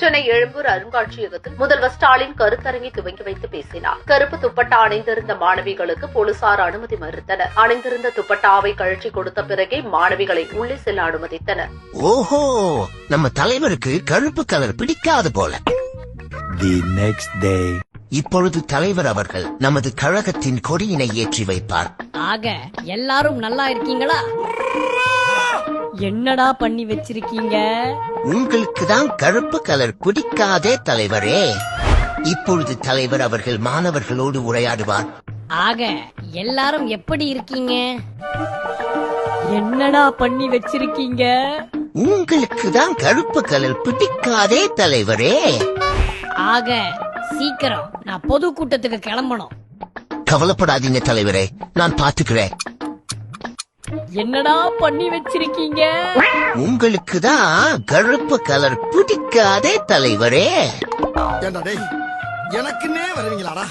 சென்னை எழும்பூர் அருங்காட்சியகத்தில் முதல்வர் ஸ்டாலின் கருத்தரங்கை துவங்கி வைத்து பேசினார். கருப்பு துப்பட்டா அணிந்திருந்த மாணவிகளுக்கு போலீசார் அனுமதி மறுத்தனர். அணிந்திருந்த துப்பட்டாவை கழற்றி கொடுத்த பிறகே மாணவிகளை உள்ளே செல்ல அனுமதித்தனர். ஓஹோ, நம்ம தலைவருக்கு கருப்பு கலர் பிடிக்காது போல. The next day. இப்பொழுது தலைவர் அவர்கள் நமது கழகத்தின் கொடியினை ஏற்றி வைப்பார். ஆக எல்லாரும் நல்லா இருக்கீங்களா? என்னடா பண்ணி வச்சிருக்கீங்க? உங்களுக்கு தான் கருப்பு கலர் பிடிக்காதே தலைவரே. இப்பொழுது தலைவர் அவர்கள் மாணவர்களோடு உரையாடுவார். ஆக எல்லாரும் எப்படி இருக்கீங்க? என்னடா பண்ணி வச்சிருக்கீங்க? உங்களுக்கு தான் கருப்பு கலர் பிடிக்காதே தலைவரே. ஆக சீக்கிரம் நான் பொது கூட்டத்துக்கு கிளம்பணும். கவலைப்படாதீங்க தலைவரே, நான் பாத்துக்கிறேன். என்னடா பண்ணி வச்சிருக்கீங்க? உங்களுக்கு தான் கருப்பு கலர் பிடிக்காதே தலைவரே. எனக்குன்னே வருவீங்களாடா?